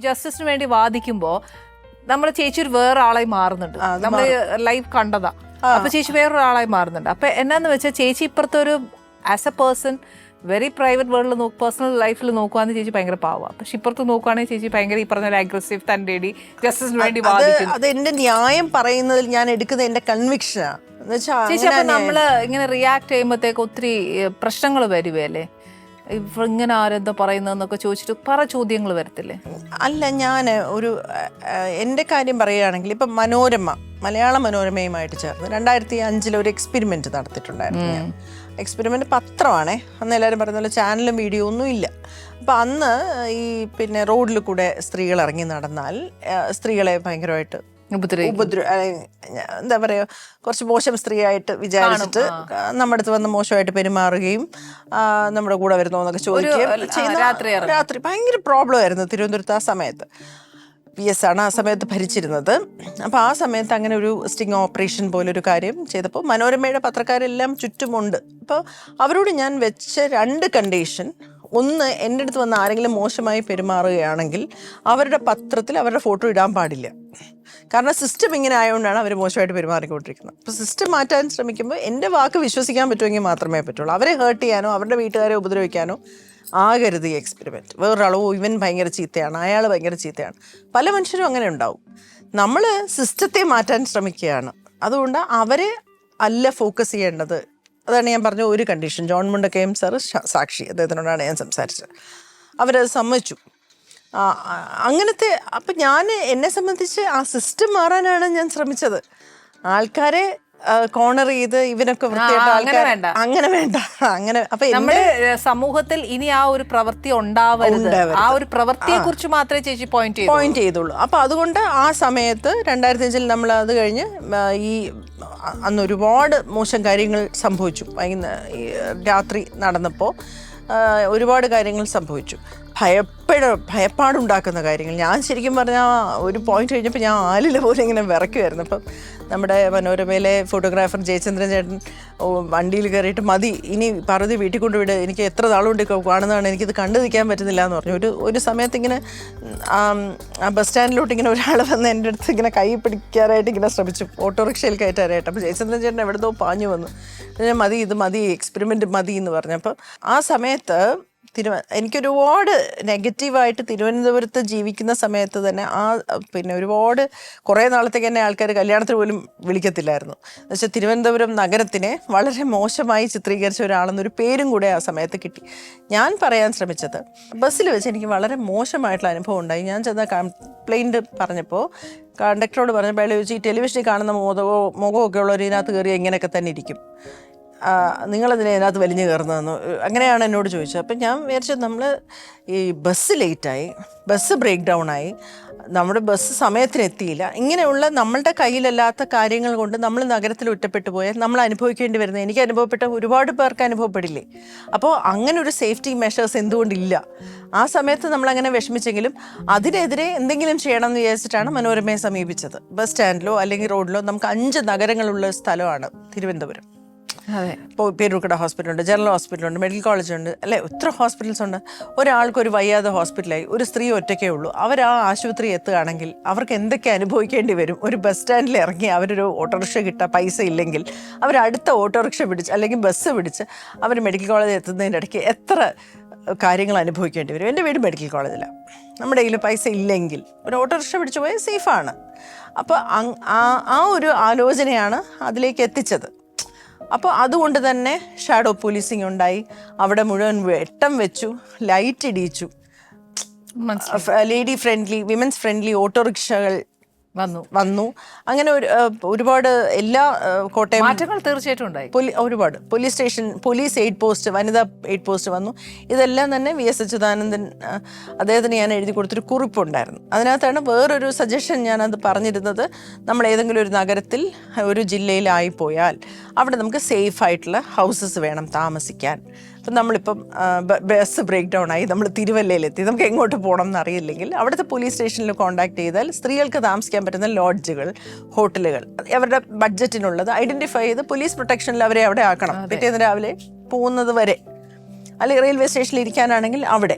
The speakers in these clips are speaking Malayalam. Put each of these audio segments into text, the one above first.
ജസ്റ്റിസിന് വേണ്ടി വാദിക്കുമ്പോൾ നമ്മുടെ ചേച്ചി ഒരു വേറെ ആളായി മാറുന്നുണ്ട്. നമ്മൾ ലൈവ് കണ്ടതാ. അപ്പൊ ചേച്ചി വേറൊരാളായി മാറുന്നുണ്ട്. അപ്പൊ എന്നാന്ന് വെച്ചാൽ ചേച്ചി ഇപ്പുറത്തെ ഒരു as A person very private വേൾഡിൽ പേഴ്സണൽ ലൈഫിൽ നോക്കുവാന്ന് ചേച്ചി ഭയങ്കര പാവാ. പക്ഷെ ഇപ്പുറത്ത് നോക്കുവാണെങ്കിൽ ചേച്ചി ഭയങ്കര ഈ പറഞ്ഞ അഗ്രസീവ് തന്റേടി ജസ്റ്റിസിന് വേണ്ടി വാദിക്കും. അത് എന്റെ ന്യായം പറയുന്നതിൽ ഞാൻ എടുക്കുന്ന എന്റെ കൺവിക്ഷനാണ്. ചേച്ചി അപ്പൊ നമ്മള് ഇങ്ങനെ റിയാക്ട് ചെയ്യുമ്പോഴത്തേക്ക് ഒത്തിരി പ്രശ്നങ്ങൾ വരുവല്ലേ? ഇങ്ങനെ ആരെന്താ പറയുന്നതെന്നൊക്കെ ചോദിച്ചിട്ട് പല ചോദ്യങ്ങൾ വരത്തില്ലേ? അല്ല, ഞാൻ ഒരു എൻ്റെ കാര്യം പറയുകയാണെങ്കിൽ ഇപ്പം മലയാള മനോരമയുമായിട്ട് ചേർന്ന് 2005 ഒരു എക്സ്പെരിമെൻറ്റ് നടത്തിയിട്ടുണ്ടായിരുന്നു. ഞാൻ എക്സ്പെരിമെൻറ്റ് പത്രമാണേ, അന്ന് എല്ലാവരും പറയുന്ന പോലെ ചാനലും വീഡിയോ ഒന്നും ഇല്ല. അപ്പം അന്ന് ഈ റോഡിൽ കൂടെ സ്ത്രീകൾ ഇറങ്ങി നടന്നാൽ സ്ത്രീകളെ ഭയങ്കരമായിട്ട് എന്താ പറയുക, കുറച്ച് മോശം സ്ത്രീയായിട്ട് വിചാരിച്ചിട്ട് നമ്മുടെ അടുത്ത് വന്ന് മോശമായിട്ട് പെരുമാറുകയും നമ്മുടെ കൂടെ വരുന്നോ എന്നൊക്കെ ചോദിക്കുകയും രാത്രി ഭയങ്കര പ്രോബ്ലം ആയിരുന്നു തിരുവനന്തപുരത്ത് ആ സമയത്ത്. PS ആണ് ആ സമയത്ത് ഭരിച്ചിരുന്നത്. അപ്പോൾ ആ സമയത്ത് അങ്ങനെ ഒരു സ്റ്റിങ് ഓപ്പറേഷൻ പോലൊരു കാര്യം ചെയ്തപ്പോൾ മനോരമയുടെ പത്രക്കാരെല്ലാം ചുറ്റുമുണ്ട്. അപ്പോൾ അവരോട് ഞാൻ വെച്ച 2 കണ്ടീഷൻ. ഒന്ന്, എൻ്റെ അടുത്ത് വന്ന് ആരെങ്കിലും മോശമായി പെരുമാറുകയാണെങ്കിൽ അവരുടെ പത്രത്തിൽ അവരുടെ ഫോട്ടോ ഇടാൻ പാടില്ല. കാരണം സിസ്റ്റം ഇങ്ങനെ ആയതുകൊണ്ടാണ് അവർ മോശമായിട്ട് പെരുമാറിക്കൊണ്ടിരിക്കുന്നത്. അപ്പോൾ സിസ്റ്റം മാറ്റാൻ ശ്രമിക്കുമ്പോൾ എൻ്റെ വാക്ക് വിശ്വസിക്കാൻ പറ്റുമെങ്കിൽ മാത്രമേ പറ്റുള്ളൂ. അവരെ ഹേർട്ട് ചെയ്യാനോ അവരുടെ വീട്ടുകാരെ ഉപദ്രവിക്കാനോ ആകരുത് ഈ എക്സ്പെരിമെൻറ്റ്. വേറൊരാളോ ഇവൻ ഭയങ്കര ചീത്തയാണ്, അയാൾ ഭയങ്കര ചീത്തയാണ്, പല മനുഷ്യരും അങ്ങനെ ഉണ്ടാവും. നമ്മൾ സിസ്റ്റത്തെ മാറ്റാൻ ശ്രമിക്കുകയാണ്. അതുകൊണ്ട് അവരെ അല്ല ഫോക്കസ് ചെയ്യേണ്ടത്. അതാണ് ഞാൻ പറഞ്ഞ ഒരു കണ്ടീഷൻ. ജോൺ മുണ്ടക്കയം സാർ സാക്ഷി, അദ്ദേഹത്തിനോടാണ് ഞാൻ സംസാരിച്ചത്. അവരത് സമ്മതിച്ചു. അങ്ങനത്തെ അപ്പം എന്നെ സംബന്ധിച്ച് ആ സിസ്റ്റം മാറാനാണ് ഞാൻ ശ്രമിച്ചത്. ആൾക്കാരെ കോർണർ ചെയ്ത് ഇവനൊക്കെ അങ്ങനെ വേണ്ട. അങ്ങനെ അപ്പൊ നമ്മുടെ സമൂഹത്തിൽ ഇനി ആ ഒരു പ്രവൃത്തി ഉണ്ടാവരുത്. ആ ഒരു പ്രവൃത്തിയെ കുറിച്ച് മാത്രമേ ചേച്ചി പോയിന്റ് ചെയ്തുള്ളൂ. അപ്പൊ അതുകൊണ്ട് ആ സമയത്ത് 2005 നമ്മൾ അത് കഴിഞ്ഞ് അന്ന് ഒരുപാട് മോശം കാര്യങ്ങൾ സംഭവിച്ചു. രാത്രി നടന്നപ്പോൾ ഒരുപാട് കാര്യങ്ങൾ സംഭവിച്ചു. ഭയപ്പാടുണ്ടാക്കുന്ന കാര്യങ്ങൾ. ഞാൻ ശരിക്കും പറഞ്ഞാൽ ഒരു പോയിന്റ് കഴിഞ്ഞപ്പോൾ ഞാൻ ആലിൽ പോലെ ഇങ്ങനെ വിറയ്ക്കുമായിരുന്നു. അപ്പം നമ്മുടെ മനോരമയിലെ ഫോട്ടോഗ്രാഫർ ജയചന്ദ്രൻ ചേട്ടൻ വണ്ടിയിൽ കയറിയിട്ട് മതി, ഇനി പറതി വീട്ടിൽ കൊണ്ടുവിട്, എനിക്ക് എത്ര നാളുകൊണ്ട് കാണുന്നതാണ്, എനിക്കിത് കണ്ടു നിൽക്കാൻ പറ്റുന്നില്ല എന്ന് പറഞ്ഞു. ഒരു സമയത്ത് ഇങ്ങനെ ആ ബസ് സ്റ്റാൻഡിലോട്ട് ഇങ്ങനെ ഒരാൾ വന്ന് എൻ്റെ അടുത്ത് ഇങ്ങനെ കൈ പിടിക്കാനായിട്ട് ഇങ്ങനെ ശ്രമിച്ചു, ഓട്ടോറിക്ഷയിൽ കയറ്റാനായിട്ട്. അപ്പോൾ ജയചന്ദ്രൻ ചേട്ടൻ എവിടുന്നോ പാഞ്ഞു വന്നു. മതി, ഇത് മതി, എക്സ്പെരിമെൻറ്റ് മതി എന്ന് പറഞ്ഞപ്പോൾ ആ സമയത്ത് എനിക്കൊരുപാട് നെഗറ്റീവായിട്ട് തിരുവനന്തപുരത്ത് ജീവിക്കുന്ന സമയത്ത് തന്നെ ഒരുപാട് കുറേ നാളത്തേക്ക് തന്നെ ആൾക്കാർ കല്യാണത്തിന് പോലും വിളിക്കത്തില്ലായിരുന്നു. എന്നുവെച്ചാൽ തിരുവനന്തപുരം നഗരത്തിനെ വളരെ മോശമായി ചിത്രീകരിച്ച ഒരാളെന്നൊരു പേരും കൂടെ ആ സമയത്ത് കിട്ടി. ഞാൻ പറയാൻ ശ്രമിച്ചത്, ബസ്സിൽ വെച്ച് എനിക്ക് വളരെ മോശമായിട്ടുള്ള അനുഭവം ഉണ്ടായി. ഞാൻ ചെന്ന കംപ്ലൈൻറ്റ് പറഞ്ഞപ്പോൾ കണ്ടക്ടറോട് പറഞ്ഞപ്പോൾ അയാൾ ചോദിച്ചു, ഈ ടെലിവിഷനിൽ കാണുന്ന മുഖമൊക്കെ ഉള്ളവർ ഇതിനകത്ത് കയറി ഇങ്ങനെയൊക്കെ തന്നെ ഇരിക്കും, നിങ്ങളതിനെ അതിനകത്ത് വലിഞ്ഞു കയറുന്നതെന്ന് അങ്ങനെയാണ് എന്നോട് ചോദിച്ചത്. അപ്പം ഞാൻ വിചാരിച്ചത്, നമ്മൾ ഈ ബസ് ലേറ്റായി, ബസ് ബ്രേക്ക് ഡൗൺ ആയി, നമ്മുടെ ബസ് സമയത്തിന് എത്തിയില്ല, ഇങ്ങനെയുള്ള നമ്മളുടെ കയ്യിലല്ലാത്ത കാര്യങ്ങൾ കൊണ്ട് നമ്മൾ നഗരത്തിൽ ഒറ്റപ്പെട്ടു പോയാൽ നമ്മൾ അനുഭവിക്കേണ്ടി വരുന്നത് എനിക്ക് അനുഭവപ്പെട്ട ഒരുപാട് പേർക്ക് അനുഭവപ്പെടില്ലേ? അപ്പോൾ അങ്ങനെ ഒരു സേഫ്റ്റി മെഷേഴ്സ് എന്തുകൊണ്ടില്ല? ആ സമയത്ത് നമ്മളങ്ങനെ വിഷമിച്ചെങ്കിലും അതിനെതിരെ എന്തെങ്കിലും ചെയ്യണമെന്ന് വിചാരിച്ചിട്ടാണ് മനോരമയെ സമീപിച്ചത്. ബസ് സ്റ്റാൻഡിലോ അല്ലെങ്കിൽ റോഡിലോ നമുക്ക് 5 നഗരങ്ങളുള്ള സ്ഥലമാണ് തിരുവനന്തപുരം. ഇപ്പോൾ പേരൂർക്കട ഹോസ്പിറ്റലുണ്ട്, ജനറൽ ഹോസ്പിറ്റലുണ്ട്, മെഡിക്കൽ കോളേജുണ്ട്, അല്ലേ, എത്ര ഹോസ്പിറ്റൽസ് ഉണ്ട്. ഒരാൾക്കൊരു വയ്യാതെ ഹോസ്പിറ്റലായി, ഒരു സ്ത്രീ ഒറ്റയ്ക്കേ ഉള്ളൂ, അവർ ആ ആശുപത്രി എത്തുകയാണെങ്കിൽ അവർക്ക് എന്തൊക്കെ അനുഭവിക്കേണ്ടി വരും? ഒരു ബസ് സ്റ്റാൻഡിൽ ഇറങ്ങി അവരൊരു ഓട്ടോറിക്ഷ കിട്ടാൻ പൈസ ഇല്ലെങ്കിൽ അവർ അടുത്ത ഓട്ടോറിക്ഷ പിടിച്ച് അല്ലെങ്കിൽ ബസ് പിടിച്ച് അവർ മെഡിക്കൽ കോളേജിൽ എത്തുന്നതിൻ്റെ ഇടയ്ക്ക് എത്ര കാര്യങ്ങൾ അനുഭവിക്കേണ്ടി വരും? എൻ്റെ വീട് മെഡിക്കൽ കോളേജിലാണ്. നമ്മുടെ കയ്യിൽ പൈസ ഇല്ലെങ്കിൽ ഒരു ഓട്ടോറിക്ഷ പിടിച്ചു പോയാൽ സേഫാണ്. അപ്പോൾ ആ ഒരു ആലോചനയാണ് അതിലേക്ക് എത്തിച്ചത്. അപ്പോൾ അതുകൊണ്ട് തന്നെ ഷാഡോ പോലീസിങ് ഉണ്ടായി. അവിടെ മുഴുവൻ വെട്ടം വെച്ചു, ലൈറ്റ് ഇടിയിച്ചു, ലേഡി ഫ്രണ്ട്ലി, വിമൻസ് ഫ്രണ്ട്ലി ഓട്ടോറിക്ഷകൾ വന്നു. അങ്ങനെ ഒരുപാട് എല്ലാ കോട്ടയം മാറ്റങ്ങൾ തീർച്ചയായിട്ടും ഉണ്ടായി. ഒരുപാട് പോലീസ് എയ്ഡ് പോസ്റ്റ്, വനിതാ എയ്ഡ് പോസ്റ്റ് വന്നു. ഇതെല്ലാം തന്നെ VS അച്യുതാനന്ദൻ അദ്ദേഹത്തിന് ഞാൻ എഴുതി കൊടുത്തൊരു കുറിപ്പുണ്ടായിരുന്നു. അതിനകത്താണ് വേറൊരു സജഷൻ ഞാനത് പറഞ്ഞിരുന്നത്, നമ്മൾ ഏതെങ്കിലും ഒരു നഗരത്തിൽ ഒരു ജില്ലയിലായിപ്പോയാൽ അവിടെ നമുക്ക് സേഫ് ആയിട്ടുള്ള ഹൗസസ് വേണം താമസിക്കാൻ. അപ്പം നമ്മളിപ്പം ബസ് ബ്രേക്ക് ഡൗൺ ആയി, നമ്മൾ തിരുവല്ലയിലെത്തി, നമുക്ക് എങ്ങോട്ട് പോകണം എന്നറിയില്ലെങ്കിൽ അവിടുത്തെ പോലീസ് സ്റ്റേഷനിൽ കോൺടാക്ട് ചെയ്താൽ സ്ത്രീകൾക്ക് താമസിക്കാൻ പറ്റുന്ന ലോഡ്ജുകൾ, ഹോട്ടലുകൾ, അവരുടെ ബഡ്ജറ്റിനുള്ളത് ഐഡൻറ്റിഫൈ ചെയ്ത് പോലീസ് പ്രൊട്ടക്ഷനിൽ അവരെ അവിടെ ആക്കണം. പിറ്റേന്ന് രാവിലെ പോകുന്നത് വരെ. അല്ലെങ്കിൽ റെയിൽവേ സ്റ്റേഷനിൽ ഇരിക്കാനാണെങ്കിൽ അവിടെ.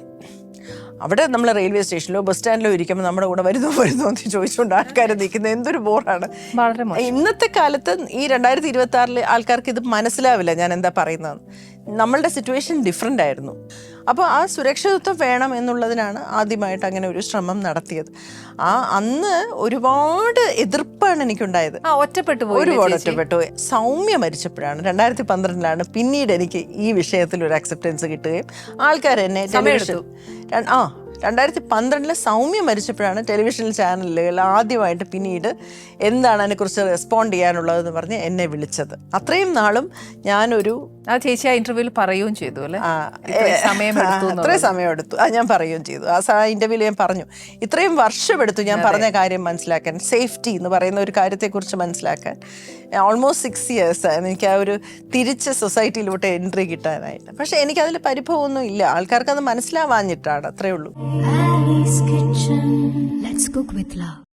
അവിടെ നമ്മൾ റെയിൽവേ സ്റ്റേഷനിലോ ബസ് സ്റ്റാൻഡിലോ ഇരിക്കുമ്പോൾ നമ്മുടെ കൂടെ വരുന്നോ എന്ന് ചോദിച്ചുകൊണ്ട് ആൾക്കാർ നിൽക്കുന്നത് എന്തൊരു ബോറാണ്. വളരെ മോശം. ഇന്നത്തെ കാലത്ത് ഈ 2026 ആൾക്കാർക്ക് ഇത് മനസ്സിലാവില്ല ഞാൻ എന്താ പറയുന്നത്. നമ്മളുടെ സിറ്റുവേഷൻ ഡിഫറെൻ്റ് ആയിരുന്നു. അപ്പോൾ ആ സുരക്ഷിതത്വം വേണം എന്നുള്ളതിനാണ് ആദ്യമായിട്ട് അങ്ങനെ ഒരു ശ്രമം നടത്തിയത്. അന്ന് ഒരുപാട് എതിർപ്പാണ് എനിക്കുണ്ടായത്. ഒരുപാട് ഒറ്റപ്പെട്ടു. സൗമ്യ മരിച്ചപ്പോഴാണ് 2012 പിന്നീട് എനിക്ക് ഈ വിഷയത്തിൽ ഒരു അക്സെപ്റ്റൻസ് കിട്ടുകയും ആൾക്കാർ എന്നെ 2012 സൗമ്യ മരിച്ചപ്പോഴാണ് ടെലിവിഷൻ ചാനലുകൾ ആദ്യമായിട്ട് പിന്നീട് എന്താണ് അതിനെക്കുറിച്ച് റെസ്പോണ്ട് ചെയ്യാനുള്ളതെന്ന് പറഞ്ഞ് എന്നെ വിളിച്ചത്. അത്രയും നാളും ഞാനൊരു ചേച്ചി ആ ഇന്റർവ്യൂവിൽ പറയുകയും ചെയ്തു അല്ലേ, അത്രയും സമയമെടുത്തു. ഞാൻ പറയുകയും ചെയ്തു. ആ ഇന്റർവ്യൂവിൽ ഞാൻ പറഞ്ഞു ഇത്രയും വർഷമെടുത്തു ഞാൻ പറഞ്ഞ കാര്യം മനസ്സിലാക്കാൻ, സേഫ്റ്റി എന്ന് പറയുന്ന ഒരു കാര്യത്തെക്കുറിച്ച് മനസ്സിലാക്കാൻ. ഓൾമോസ്റ്റ് 6 years എനിക്ക് ആ ഒരു തിരിച്ച് സൊസൈറ്റിയിലോട്ട് എൻട്രി കിട്ടാനായിട്ട്. പക്ഷെ എനിക്കതിൽ പരിഭവമൊന്നും ഇല്ല, ആൾക്കാർക്ക് അത് മനസ്സിലാവാഞ്ഞിട്ടാണ്, അത്രേ ഉള്ളൂ. Ali's Kitchen. Let's cook with love.